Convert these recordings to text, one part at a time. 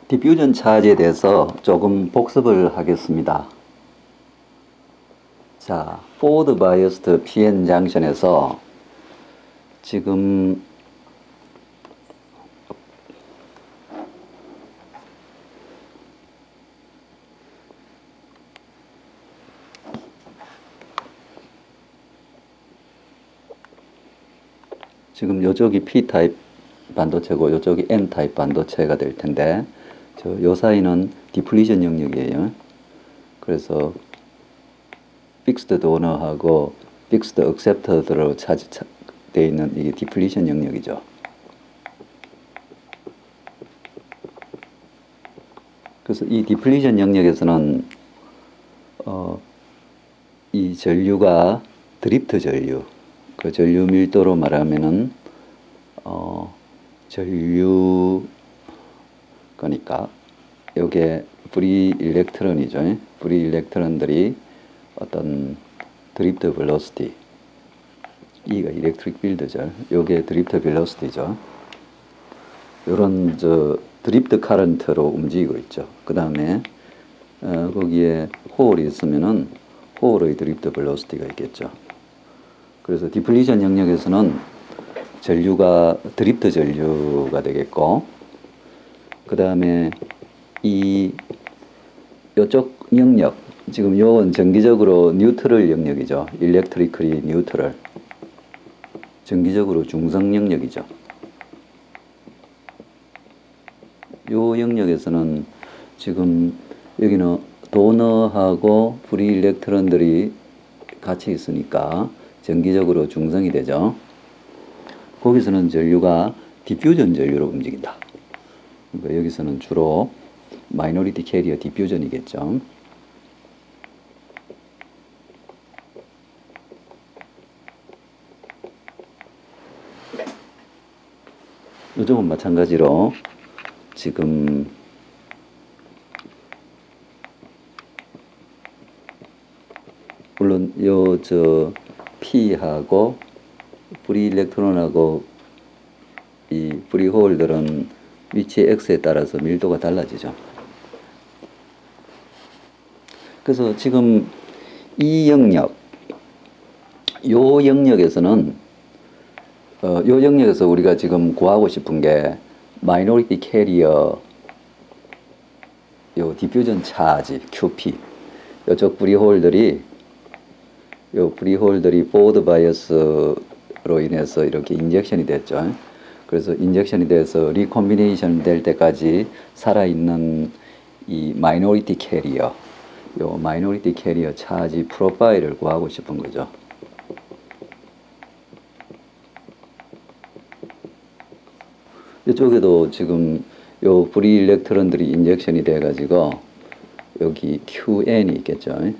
디퓨전 차지에 대해서 조금 복습을 하겠습니다. 자, 포워드 바이어스드 PN 장션에서 지금 요쪽이 P타입 반도체고 요쪽이 N타입 반도체가 될 텐데 요 사이는 디플리션 영역이에요. 그래서 픽스드 도너하고 픽스드 억셉터들로 되어 있는 이게 디플리션 영역이죠. 그래서 이 디플리션 영역에서는 이 전류가 드리프트 전류, 그 전류 밀도로 말하면은 전류 그러니까 요게 프리 일렉트론이죠. 프리 일렉트론들이 어떤 드리프트 벨로시티, E가 일렉트릭 필드죠. 요게 드리프트 벨로시티죠. 요런 드리프트 커런트로 움직이고 있죠. 그 다음에 거기에 홀이 있으면은 홀의 드리프트 벨로시티가 있겠죠. 그래서 디플리션 영역에서는 전류가 드리프트 전류가 되겠고, 그 다음에 요쪽 영역, 지금 요건 정기적으로 뉴트럴 영역이죠. 일렉트리컬리 뉴트럴. 정기적으로 중성 영역이죠. 요 영역에서는 지금 여기는 도너하고 프리 일렉트론들이 같이 있으니까 정기적으로 중성이 되죠. 거기서는 전류가 디퓨전 전류로 움직인다. 그러니까 여기서는 주로 마이너리티 캐리어 디퓨전이겠죠. 요즘은 마찬가지로 지금 물론 P하고 프리 일렉트론하고 이 프리 홀들은 위치 X에 따라서 밀도가 달라지죠. 그래서 지금 이 영역, 요 영역에서는 요 영역에서 우리가 지금 구하고 싶은 게 마이너리티 캐리어 요 디퓨전 차지 QP, 요쪽 프리홀들이 포워드 바이어스로 인해서 이렇게 인젝션이 됐죠. 그래서 인젝션이 돼서 리콤비네이션 될 때까지 살아있는 이 마이너리티 캐리어, 요 마이너리티 캐리어 차지 프로파일을 구하고 싶은 거죠. 이쪽에도 지금 요 프리 일렉트론들이 인젝션이 돼 가지고 여기 QN이 있겠죠.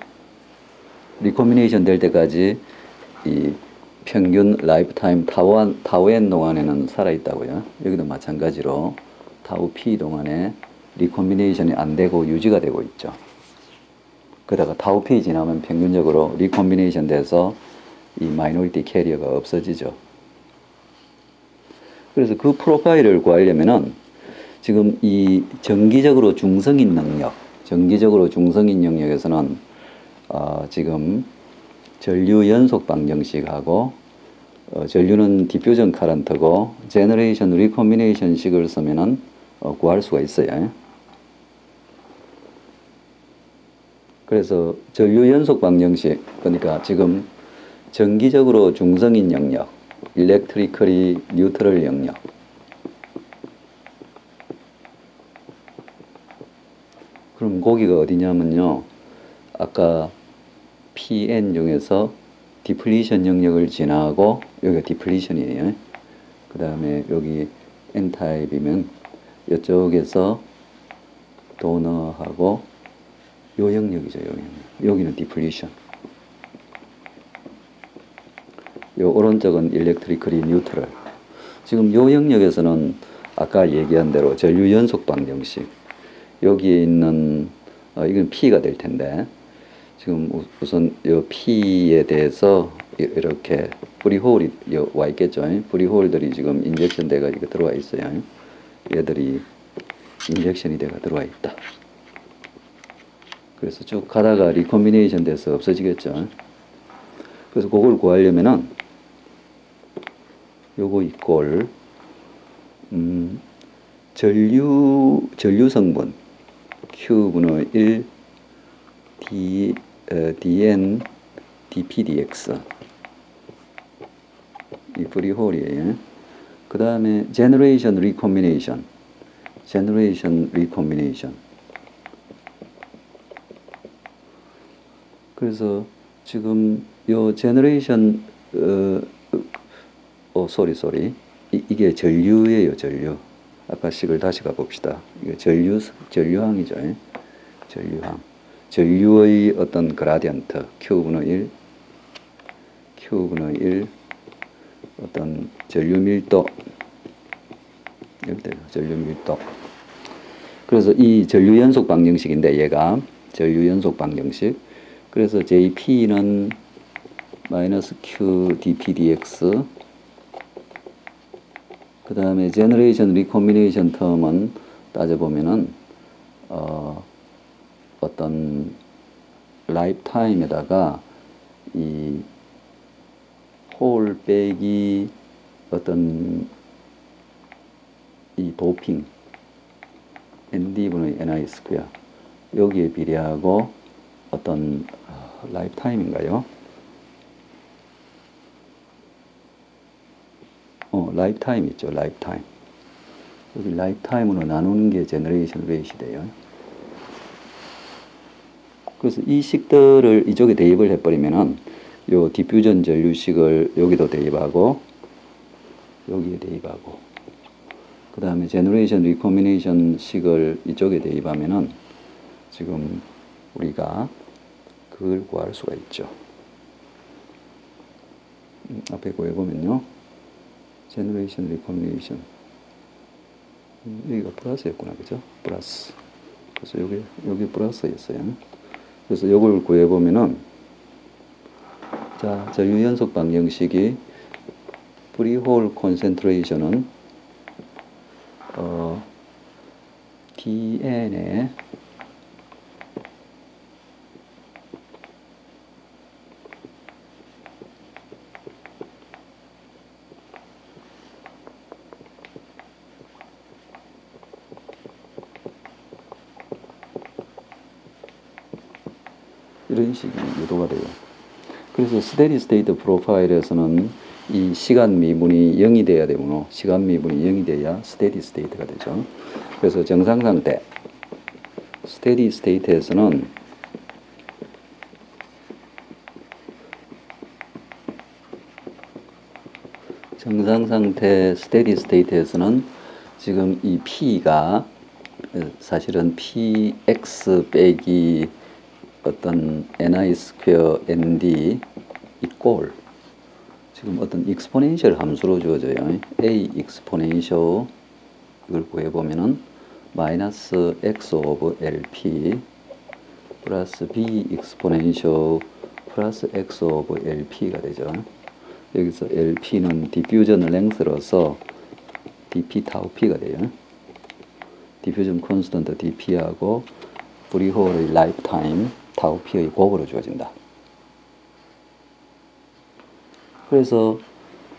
리콤비네이션 될 때까지 이 평균 라이프 타임 타우 N 동안에는 살아있다고요. 여기도 마찬가지로 타우 P 동안에 리콤비네이션이 안 되고 유지가 되고 있죠. 그러다가 타우 P 지나면 평균적으로 리콤비네이션 돼서 이 마이너리티 캐리어가 없어지죠. 그래서 그 프로파일을 구하려면은 지금 이 정기적으로 중성인 영역에서는 지금 전류 연속 방정식하고 전류는 디퓨전 커런트고 제너레이션 리콤비네이션 식을 쓰면은 구할 수가 있어요. 그래서 전류 연속 방정식, 그러니까 지금 정기적으로 중성인 영역, 일렉트리컬리 뉴트럴 영역, 그럼 거기가 어디냐면요, 아까 PN 중에서 디플리션 영역을 지나고 여기가 디플리션이에요. 그 다음에 여기 N타입이면 이쪽에서 도너하고 요 영역이죠. 요 영역. 여기는 디플리션. 요 오른쪽은 일렉트리컬리 뉴트럴. 지금 요 영역에서는 아까 얘기한 대로 전류 연속 방정식, 여기에 있는 이건 P가 될 텐데 지금 우선 요 P에 대해서 이렇게 프리홀이 와 있겠죠. 프리홀들이 지금 인젝션 돼가지고 들어와 있어요. 얘들이 인젝션이 돼가 들어와 있다. 그래서 쭉 가다가 리콤비네이션 돼서 없어지겠죠. 그래서 그걸 구하려면은 요거 이꼴 전류 성분 Q분의 1 dn dp dx 이 프리홀이에요. 그 다음에 generation recombination 그래서 지금 요 generation sorry 이게 전류예요. 전류. 아까 식을 다시 가봅시다. 이게 전류항이죠. 전류항. 전류의 어떤 그라디언트 Q분의 1 어떤 전류 밀도 전류 밀도. 그래서 이 전류 연속 방정식인데 얘가 전류 연속 방정식. 그래서 JP는 마이너스 Q dP dx 그 다음에 제너레이션 리콤비네이션 텀은 따져보면은 어떤 라이프 타임에다가 이 홀 빼기 어떤 이 도핑 ND분의 NI 스퀘어 여기에 비례하고 어떤 라이프 타임인가요? 라이프 타임 있죠. 라이프 타임. 여기 라이프 타임으로 나누는 게 제너레이션 레이시 돼요. 그래서 이 식들을 이쪽에 대입을 해버리면은 요 디퓨전 전류식을 여기도 대입하고 여기에 대입하고 그 다음에 제너레이션 리코미네이션 식을 이쪽에 대입하면은 지금 우리가 그걸 구할 수가 있죠. 앞에 구해보면요. 제너레이션 리코미네이션 여기가 플러스였구나. 그죠? 플러스. 그래서 여기 플러스였어요. 그래서 이걸 구해보면은 자, 전류 연속 방정식이 프리홀 콘센트레이션은 dn에 이런 식이 유도가 돼요. 그래서 스테디 스테이트 프로파일에서는 이 시간 미분이 0이 돼야 되므로 시간 미분이 0이 돼야 스테디 스테이트가 되죠. 그래서 정상 상태 스테디 스테이트에서는 정상 상태 스테디 스테이트에서는 지금 이 P가 사실은 PX 빼기 어떤 ni 스퀘어 nd 이꼴 지금 어떤 익스포넨셜 함수로 주어져요. a 익스포넨셜 이걸 구해보면은 마이너스 x 오브 lp 플러스 b 익스포넨셜 플러스 x 오브 lp가 되죠. 여기서 lp는 디퓨전 랭스로서 dp 타우 p가 돼요. 디퓨전 콘스턴트 dp하고 프리홀의 라이프 타임 타우 p의 곱으로 주어진다. 그래서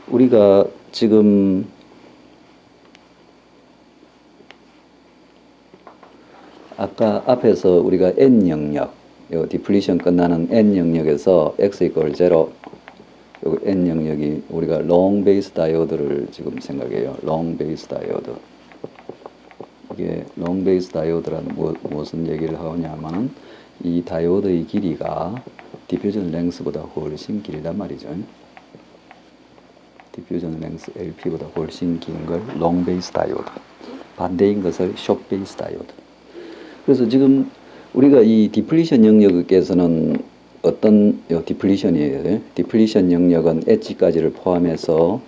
우리가 지금 아까 앞에서 우리가 n 영역, 요 디플리션 끝나는 n 영역에서 x 이퀄 0, 요 n 영역이 우리가 롱 베이스 다이오드를 지금 생각해요. 롱 베이스 다이오드. 이게 롱 베이스 다이오드라는 무슨 얘기를 하냐면은 이 다이오드의 길이가 디퓨전 랭스보다 훨씬 길단 말이죠. 디퓨전 랭스 LP보다 훨씬 긴 걸 롱 베이스 다이오드. 반대인 것을 숏 베이스 다이오드. 그래서 지금 우리가 이 디플리션 영역에서는 어떤 디플리션이에요. 디플리션 영역은 엣지까지를 포함해서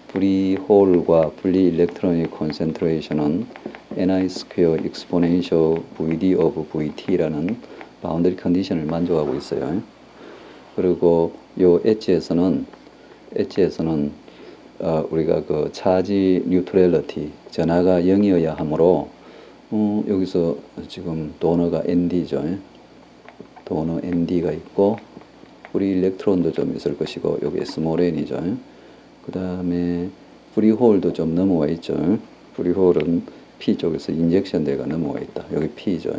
프리 홀과 프리 일렉트로닉 콘센트레이션은 ni 스퀘어 익스포넨셜 vd 오브 vt라는 바운더리 컨디션을 만족하고 있어요. 그리고 요 엣지에서는 우리가 그 차지 뉴트럴리티 전하가 0이어야 하므로 여기서 지금 도너가 ND죠. 도너 ND가 있고 프리 일렉트론도 좀 있을 것이고 여기 스몰 n이죠. 그 다음에 프리 홀도 좀 넘어와 있죠. 프리 홀은 P 쪽에서 인젝션 대가 넘어와 있다. 여기 P죠.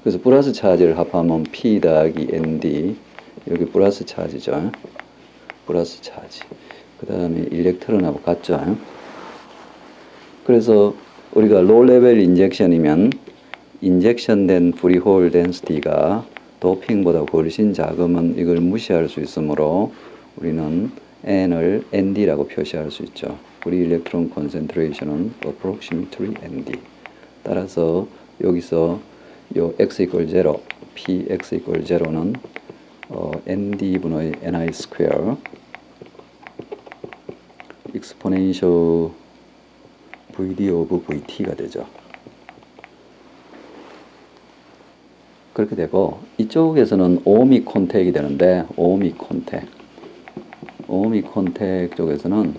그래서 플러스 차지를 합하면 P 더하기 ND, 여기 플러스 차지죠. 플러스 차지. 그 다음에 일렉트론하고 같죠. 그래서 우리가 로우 레벨 인젝션이면 인젝션된 프리홀 덴시티가 도핑보다 훨씬 작으면 이걸 무시할 수 있으므로 우리는 N을 ND라고 표시할 수 있죠. 프리 일렉트론 콘센트레이션은 approximately ND. 따라서 여기서 요 x equal 0, px equal 0는 ND분의 NI 스퀘어 exponential VD of VT가 되죠. 그렇게 되고 이쪽에서는 오미க் 콘택이 되는데 오미క్ 콘택 쪽에서는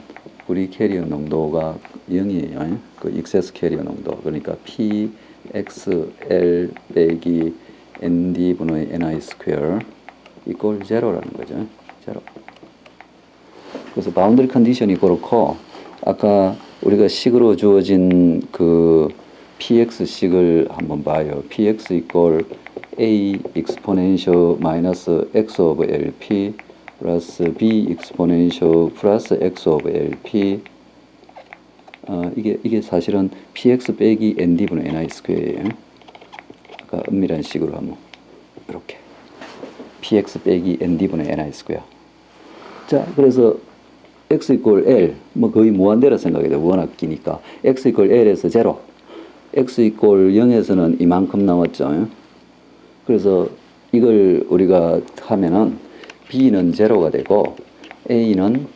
프리 캐리어 농도가 0이에요. 그 익세스 캐리어 농도. 그러니까 PXL 빼기 ND분의 NI 스퀘어 이꼴 제로라는 거죠. 제로. 그래서 바운더리 컨디션이 그렇고 아까 우리가 식으로 주어진 그 PX식을 한번 봐요. PX 이꼴 A exponential 마이너스 X of LP 플러스 B exponential 플러스 X of LP 이게 사실은 PX 빼기 ND분의 NI 스퀘어예요. 아까 은밀한 식으로 하면 이렇게 PX 빼기 ND분의 NI 스퀘어. 자, 그래서 X 이퀄 L, 뭐 거의 무한대라 생각이 돼요. 워낙 기니까. X 이퀄 L에서 0. X 이퀄 0에서는 이만큼 나왔죠. 그래서 이걸 우리가 하면은 B는 0가 되고 A는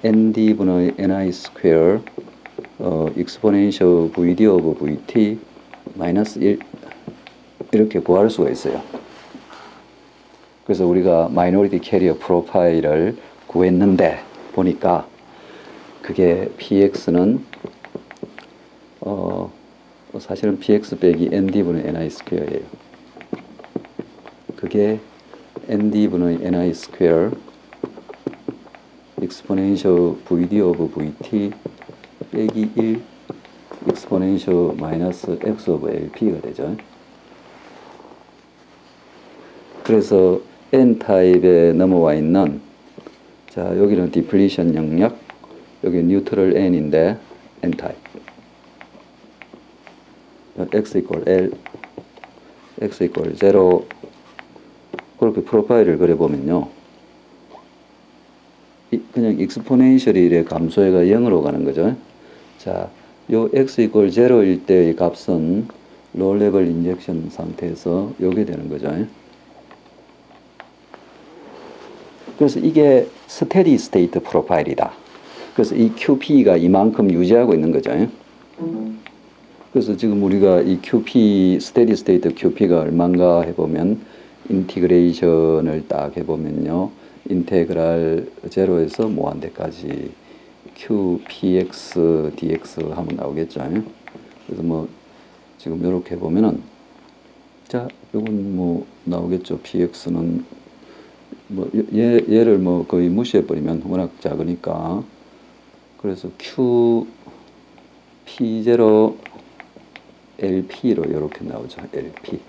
ND분의 NI 스퀘어 exponential VD of VT 마이너스 1 이렇게 구할 수가 있어요. 그래서 우리가 마이너리티 캐리어 프로파일을 구했는데 보니까 그게 PX는 사실은 PX 빼기 ND분의 NI 스퀘어예요. 그게 ND분의 NI 스퀘어 exponential VD of VT 빼기 1 exponential 마이너스 X of LP가 되죠. 그래서 N타입에 넘어와 있는 자 여기는 디플리션 영역 여기 뉴트럴 N인데 N타입 X 이퀄 L X 이퀄 0 그렇게 프로파일을 그려보면요 그냥 익스포넨셜이 감소해가 0으로 가는 거죠. 자, 요 X 이퀄 0일 때의 값은 로우 레벨 인젝션 상태에서 요게 되는 거죠. 그래서 이게 스테디 스테이트 프로파일이다. 그래서 이 QP가 이만큼 유지하고 있는 거죠. 그래서 지금 우리가 이 QP, 스테디 스테이트 QP가 얼마인가 해보면 인티그레이션을 딱 해보면요. 인테그랄 제로에서 무한대까지 QPX, DX 하면 나오겠죠. 그래서 뭐 지금 이렇게 보면은 자, 이건 뭐 나오겠죠. PX는 뭐 얘를 뭐 거의 무시해버리면 워낙 작으니까 그래서 Q P0 LP로 이렇게 나오죠. LP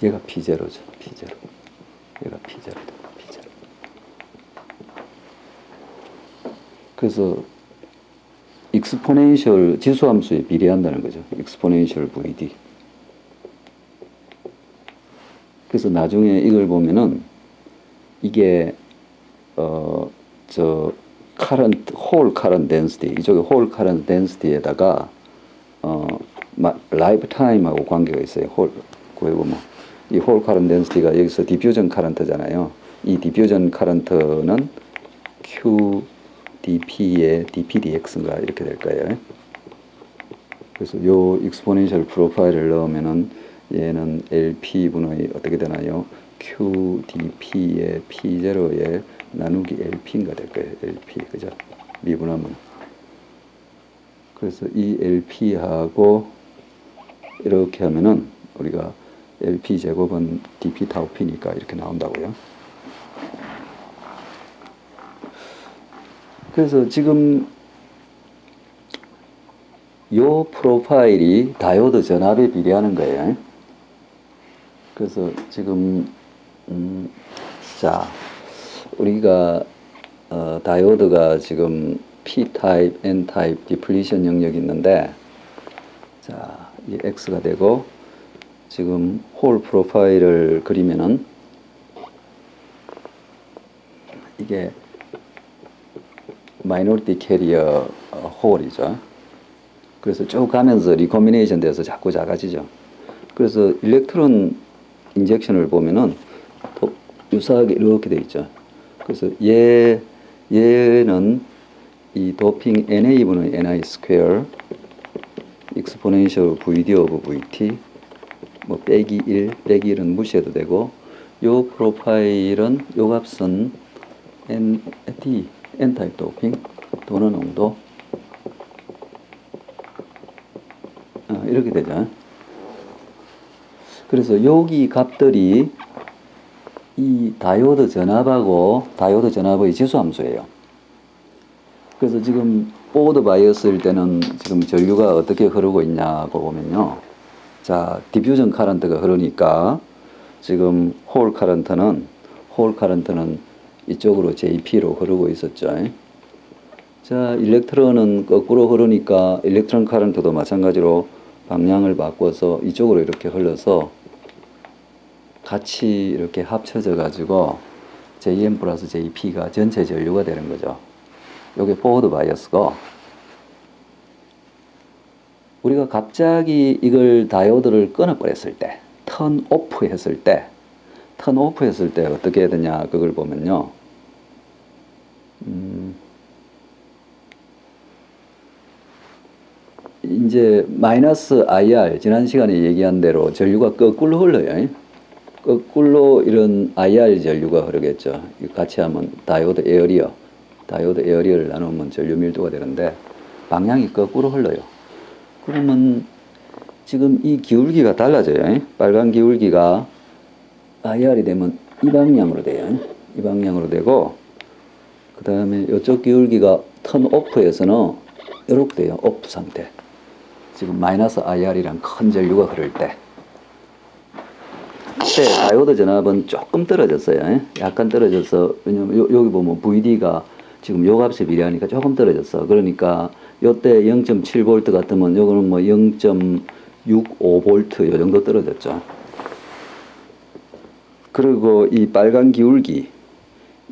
얘가 P0죠. P0 얘가 P0다. P0 그래서 익스포넨셜 지수함수에 비례한다는 거죠. 익스포넨셜 VD 그래서 나중에 이걸 보면은 이게 저 current 홀 current density 이쪽에 홀 current density에다가 라이프 타임하고 관계가 있어요. 홀 구해보면 이 홀 current density가 여기서 디퓨전 커런트잖아요. 이 디퓨전 커런트는 Q dP의 dPdx인가 이렇게 될 거예요. 그래서 요 익스포넨셜 프로파일을 넣으면은 얘는 LP분의 어떻게 되나요? QDP의 P0의 나누기 LP인가 될 거예요. LP 그죠? 미분하면 그래서 이 LP하고 이렇게 하면은 우리가 LP 제곱은 DP 타우 P니까 이렇게 나온다고요. 그래서 지금 요 프로파일이 다이오드 전압에 비례하는 거예요. 그래서 지금 자 우리가 다이오드가 지금 P-타입, N-타입 디플리션 영역이 있는데 자, 이 X가 되고 지금 홀 프로파일을 그리면은 이게 마이너리티 캐리어 홀이죠. 그래서 쭉 가면서 리콤비네이션 돼서 자꾸 작아지죠. 그래서 일렉트론 인젝션을 보면은 유사하게 이렇게 돼 있죠. 그래서 얘는 이 도핑 NA분의 NI 스퀘어 익스포넨셜 VD 오브 VT 뭐 빼기 1, 빼기 1은 무시해도 되고 요 프로파일은 요 값은 N타입 도핑 도는 농도 이렇게 되죠. 그래서 여기 값들이 이 다이오드 전압의 지수함수예요. 그래서 지금 포워드 바이어스일 때는 지금 전류가 어떻게 흐르고 있냐고 보면요. 자, 디퓨전 카런트가 흐르니까 지금 홀 카런트는 이쪽으로 JP로 흐르고 있었죠. 자, 일렉트론은 거꾸로 흐르니까 일렉트론 카런트도 마찬가지로 방향을 바꿔서 이쪽으로 이렇게 흘러서 같이 이렇게 합쳐져 가지고 JM 플러스 JP가 전체 전류가 되는 거죠. 요게 포워드 바이어스고 우리가 갑자기 이걸 다이오드를 끊어버렸을 때 턴 오프 했을 때 어떻게 해야 되냐 그걸 보면요. 이제 마이너스 IR 지난 시간에 얘기한 대로 전류가 거꾸로 흘러요. 거꾸로 이런 IR 전류가 흐르겠죠. 같이 하면 다이오드 에어리어를 나누면 전류 밀도가 되는데 방향이 거꾸로 흘러요. 그러면 지금 이 기울기가 달라져요. 빨간 기울기가 IR이 되면 이 방향으로 돼요. 이 방향으로 되고 그 다음에 이쪽 기울기가 턴 오프에서는 이렇게 돼요. 오프 상태. 지금 마이너스 IR이랑 큰 전류가 흐를 때 그때 다이오드 전압은 조금 떨어졌어요. 약간 떨어져서 왜냐면 여기 보면 VD가 지금 요 값에 비례하니까 조금 떨어졌어. 그러니까 요때 0.7V 같으면 요거는 뭐 0.65V 요 정도 떨어졌죠. 그리고 이 빨간 기울기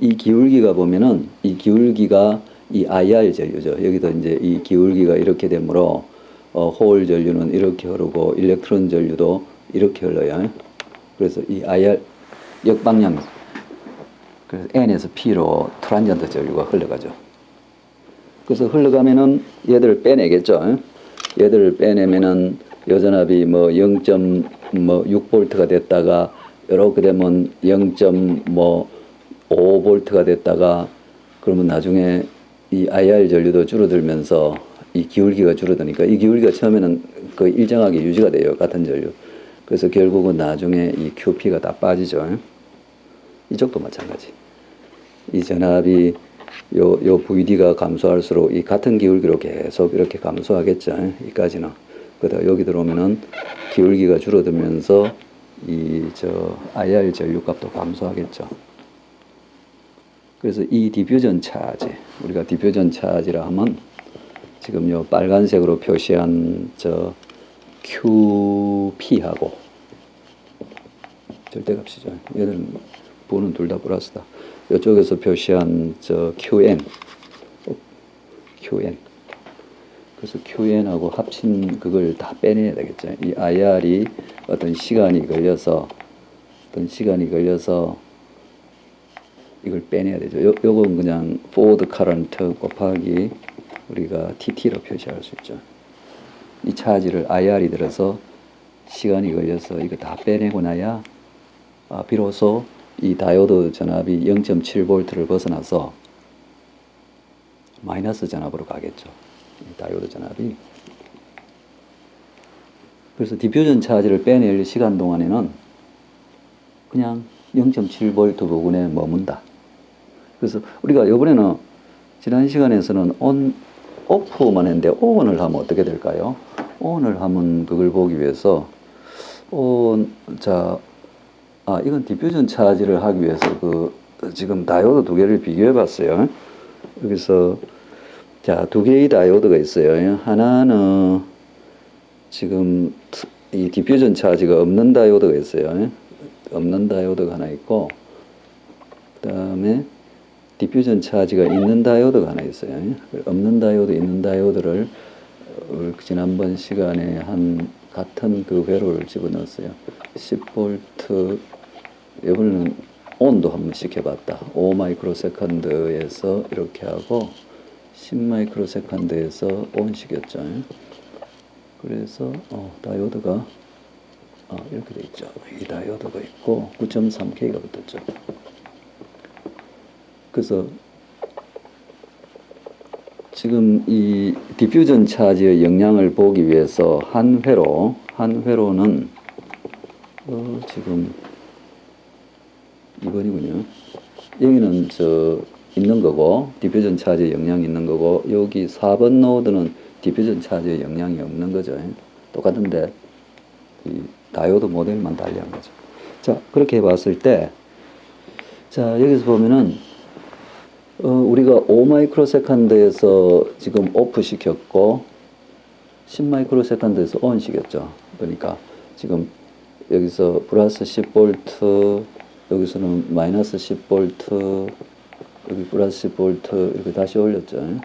이 기울기가 보면은 이 기울기가 이 IR 전류죠. 여기도 이제 이 기울기가 이렇게 되므로 홀 전류는 이렇게 흐르고 일렉트론 전류도 이렇게 흘러요. 그래서 이 IR 역방향 그래서 N에서 P로 트란전트 전류가 흘러가죠. 그래서 흘러가면은 얘들을 빼내겠죠. 얘들을 빼내면은 여전압이 뭐 0.6V가 됐다가 이렇게 되면 0.5V가 됐다가 그러면 나중에 이 IR 전류도 줄어들면서 이 기울기가 줄어드니까 이 기울기가 처음에는 거의 일정하게 유지가 돼요. 같은 전류. 그래서 결국은 나중에 이 QP가 다 빠지죠. 이쪽도 마찬가지. 이 전압이 요 VD가 감소할수록 이 같은 기울기로 계속 이렇게 감소하겠죠. 이까지는. 그러다 여기 들어오면은 기울기가 줄어들면서 IR 전류값도 감소하겠죠. 그래서 이 디퓨전 차지, 우리가 디퓨전 차지라 하면 지금 요 빨간색으로 표시한 QP하고 절대값이죠. 얘들은 부는 둘 다 플러스다. 이쪽에서 표시한 QN. 그래서 QN하고 합친 그걸 다 빼내야 되겠죠. 이 IR이 어떤 시간이 걸려서 이걸 빼내야 되죠. 요건 그냥 forward current 곱하기 우리가 TT로 표시할 수 있죠. 이 차지를 IR이 들어서 시간이 걸려서 이거 다 빼내고 나야 비로소 이 다이오드 전압이 0.7V를 벗어나서 마이너스 전압으로 가겠죠. 이 다이오드 전압이. 그래서 디퓨전 차지를 빼낼 시간 동안에는 그냥 0.7V 부근에 머문다. 그래서 우리가 이번에는 지난 시간에서는 온, 오프만 했는데 ON을 하면 어떻게 될까요? ON을 하면 그걸 보기 위해서 이건 디퓨전 차지를 하기 위해서 지금 다이오드 두 개를 비교해 봤어요. 여기서 두 개의 다이오드가 있어요. 하나는 지금 이 디퓨전 차지가 없는 다이오드가 있어요. 없는 다이오드가 하나 있고, 그 다음에 디퓨전 차지가 있는 다이오드가 하나 있어요. 없는 다이오드, 있는 다이오드를 지난번 시간에 같은 그 회로를 집어넣었어요. 10V, 이번에는 온도 한번 시켜봤다. 5 마이크로세컨드에서 이렇게 하고 10 마이크로세컨드에서 온 시켰죠. 그래서 다이오드가 이렇게 돼 있죠. 이 다이오드가 있고 9.3K가 붙었죠. 그래서 지금 이 디퓨전 차지의 영향을 보기 위해서 한 회로는 지금 2번이군요. 여기는 있는 거고 디퓨전 차지의 영향이 있는 거고, 여기 4번 노드는 디퓨전 차지의 영향이 없는 거죠. 똑같은데 이 다이오드 모델만 달리한 거죠. 자, 그렇게 봤을 때, 자, 여기서 보면은 우리가 5 마이크로세컨드에서 지금 오프 시켰고 10 마이크로세컨드에서 온 시켰죠. 그러니까 지금 여기서 플러스 10V, 여기서는 마이너스 10V, 여기 플러스 10V 이렇게 다시 올렸죠.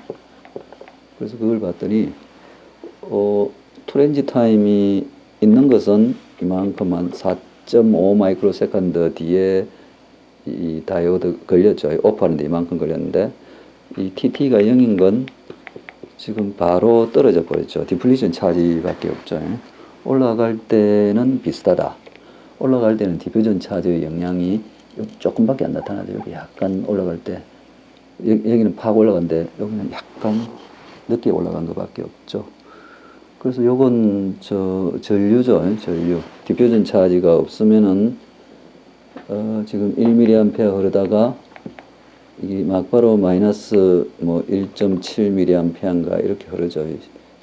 그래서 그걸 봤더니 트렌지 타임이 있는 것은 이만큼만 4.5 마이크로세컨드 뒤에 이 다이오드 걸렸죠. 오프하는데 이만큼 걸렸는데, 이 TT가 0인 건 지금 바로 떨어져 버렸죠. 디플리션 차지밖에 없죠. 올라갈 때는 비슷하다. 올라갈 때는 디퓨전 차지의 영향이 조금밖에 안 나타나죠. 여기 약간 올라갈 때, 여기는 팍 올라간데 여기는 약간 늦게 올라간 것밖에 없죠. 그래서 요건 전류죠. 전류. 디퓨전 차지가 없으면은 지금 1mA 흐르다가 이게 막바로 마이너스 1.7mA인가 이렇게 흐르죠.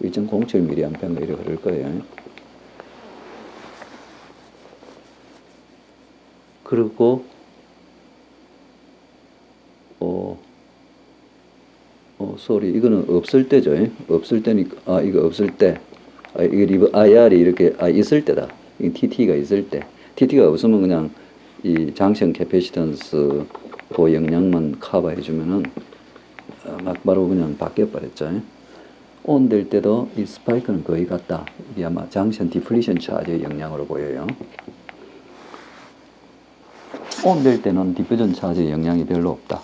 1.07mA인가 이렇게 흐를 거예요. 그리고 이거는 없을 때죠. 없을 때니까 이거 없을 때, 이게 IR이 이렇게 있을 때다. 이 TT가 있을 때. TT가 없으면 그냥 이 장션 캐패시턴스 그 영향만 커버해 주면은 막바로 그냥 바뀌어 버렸죠. 온 될 때도 이 스파이크는 거의 같다. 이게 아마 장션 디플리션 차지의 영향으로 보여요. 온 될 때는 디퓨전 차지의 영향이 별로 없다.